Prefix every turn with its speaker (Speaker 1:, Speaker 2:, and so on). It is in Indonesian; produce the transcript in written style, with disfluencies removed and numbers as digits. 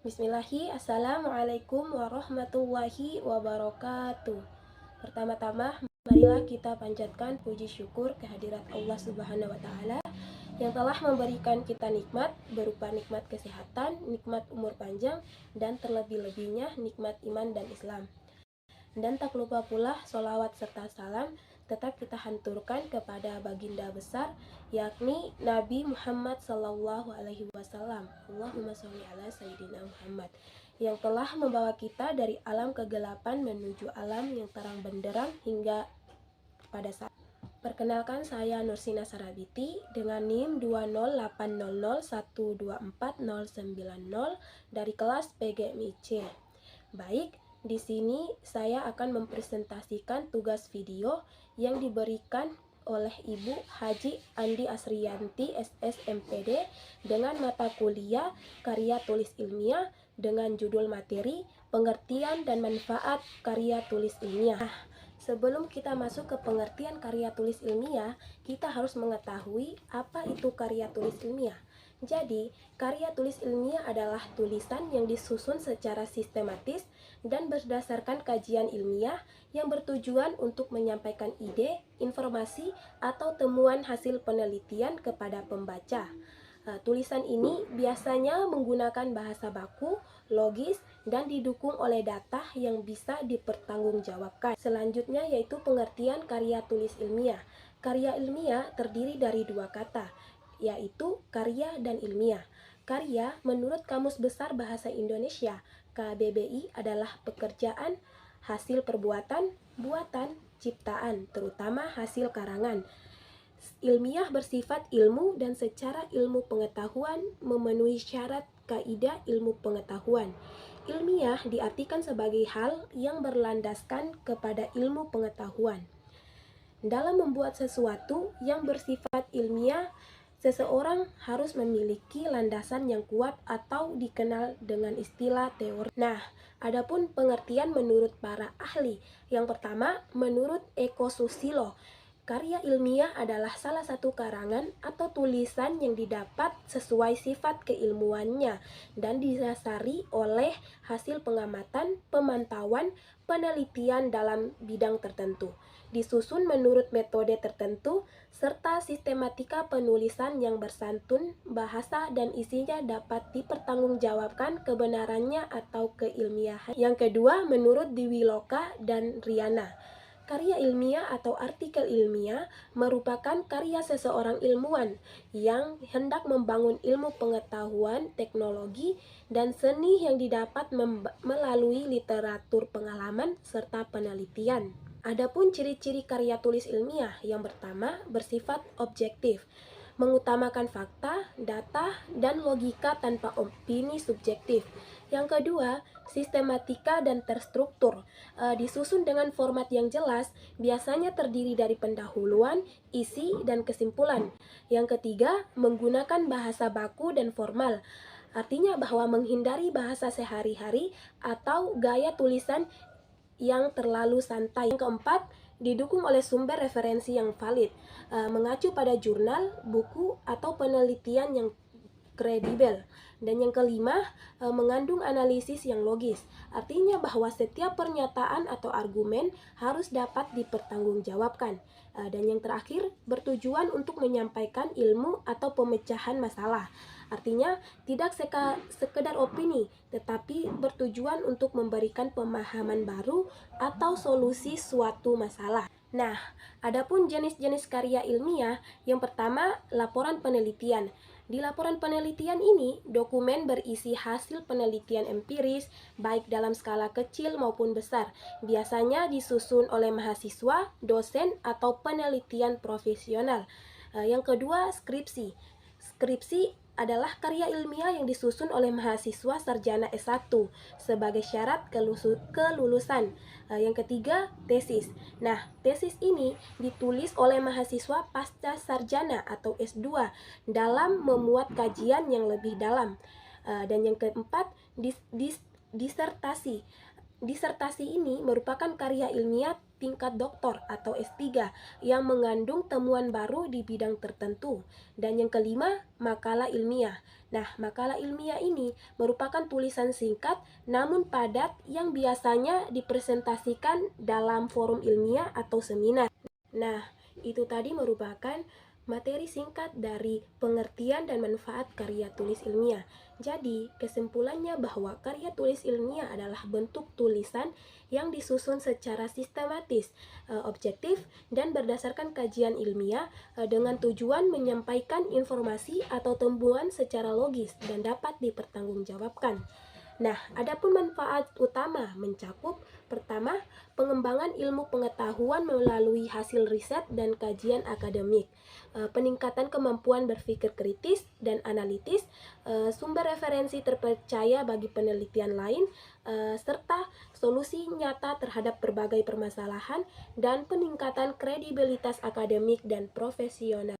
Speaker 1: Assalamualaikum warahmatullahi wabarakatuh. Pertama-tama, marilah kita panjatkan puji syukur kehadirat Allah Subhanahu wa Ta'ala yang telah memberikan kita nikmat berupa nikmat kesehatan, nikmat umur panjang, dan terlebih-lebihnya nikmat iman dan Islam. Dan tak lupa pula sholawat serta salam tetap kita hanturkan kepada baginda besar, yakni Nabi Muhammad Sallallahu Alaihi Wasallam. Allahumma sholli ala Sayyidina Muhammad, yang telah membawa kita dari alam kegelapan menuju alam yang terang benderang hingga pada saat. Perkenalkan, saya Nursina Sarabiti dengan NIM 20801249090 dari kelas PGMIC. Baik, di sini saya akan mempresentasikan tugas video yang diberikan oleh Ibu Haji Andi Asriyanti SSMPD dengan mata kuliah karya tulis ilmiah dengan judul materi pengertian dan manfaat karya tulis ilmiah. Sebelum kita masuk ke pengertian karya tulis ilmiah, kita harus mengetahui apa itu karya tulis ilmiah. Jadi, karya tulis ilmiah adalah tulisan yang disusun secara sistematis dan berdasarkan kajian ilmiah yang bertujuan untuk menyampaikan ide, informasi, atau temuan hasil penelitian kepada pembaca. Tulisan ini biasanya menggunakan bahasa baku, logis, dan didukung oleh data yang bisa dipertanggungjawabkan. Selanjutnya yaitu pengertian karya tulis ilmiah. Karya ilmiah terdiri dari dua kata, yaitu karya dan ilmiah. Karya menurut Kamus Besar Bahasa Indonesia KBBI adalah pekerjaan, hasil perbuatan, buatan, ciptaan, terutama hasil karangan. Ilmiah bersifat ilmu dan secara ilmu pengetahuan memenuhi syarat kaidah ilmu pengetahuan. Ilmiah diartikan sebagai hal yang berlandaskan kepada ilmu pengetahuan. Dalam membuat sesuatu yang bersifat ilmiah, seseorang harus memiliki landasan yang kuat atau dikenal dengan istilah teori. Nah, adapun pengertian menurut para ahli. Yang pertama, menurut Eko Susilo, karya ilmiah adalah salah satu karangan atau tulisan yang didapat sesuai sifat keilmuannya dan didasari oleh hasil pengamatan, pemantauan, penelitian dalam bidang tertentu, disusun menurut metode tertentu, serta sistematika penulisan yang bersantun, bahasa dan isinya dapat dipertanggungjawabkan kebenarannya atau keilmiahan. Yang kedua, menurut Dewi Loka dan Riana, karya ilmiah atau artikel ilmiah merupakan karya seseorang ilmuwan yang hendak membangun ilmu pengetahuan, teknologi, dan seni yang didapat melalui literatur pengalaman serta penelitian. Adapun ciri-ciri karya tulis ilmiah, yang pertama bersifat objektif, mengutamakan fakta, data, dan logika tanpa opini subjektif. Yang kedua, sistematika dan terstruktur, disusun dengan format yang jelas, biasanya terdiri dari pendahuluan, isi, dan kesimpulan. Yang ketiga, menggunakan bahasa baku dan formal, artinya bahwa menghindari bahasa sehari-hari atau gaya tulisan yang terlalu santai. Yang keempat, didukung oleh sumber referensi yang valid, mengacu pada jurnal, buku, atau penelitian yang kredibel. Dan yang kelima, mengandung analisis yang logis, artinya bahwa setiap pernyataan atau argumen harus dapat dipertanggungjawabkan. Dan yang terakhir, bertujuan untuk menyampaikan ilmu atau pemecahan masalah, artinya tidak sekedar opini, tetapi bertujuan untuk memberikan pemahaman baru atau solusi suatu masalah. Nah, adapun jenis-jenis karya ilmiah, yang pertama, laporan penelitian. Di laporan penelitian ini, dokumen berisi hasil penelitian empiris, baik dalam skala kecil maupun besar. Biasanya disusun oleh mahasiswa, dosen, atau penelitian profesional. Yang kedua, skripsi. Skripsi adalah karya ilmiah yang disusun oleh mahasiswa sarjana S1 sebagai syarat kelulusan. Yang ketiga, tesis. Nah, tesis ini ditulis oleh mahasiswa pasca sarjana atau S2 dalam memuat kajian yang lebih dalam. Dan yang keempat, disertasi. Disertasi ini merupakan karya ilmiah tingkat doktor atau S3 yang mengandung temuan baru di bidang tertentu. Dan yang kelima, makalah ilmiah. Nah, makalah ilmiah ini merupakan tulisan singkat namun padat yang biasanya dipresentasikan dalam forum ilmiah atau seminar. Nah, itu tadi merupakan materi singkat dari pengertian dan manfaat karya tulis ilmiah. Jadi, kesimpulannya bahwa karya tulis ilmiah adalah bentuk tulisan yang disusun secara sistematis, objektif, dan berdasarkan kajian ilmiah dengan tujuan menyampaikan informasi atau temuan secara logis dan dapat dipertanggungjawabkan. Nah, adapun manfaat utama mencakup pertama, pengembangan ilmu pengetahuan melalui hasil riset dan kajian akademik, peningkatan kemampuan berpikir kritis dan analitis, sumber referensi terpercaya bagi penelitian lain, serta solusi nyata terhadap berbagai permasalahan dan peningkatan kredibilitas akademik dan profesional.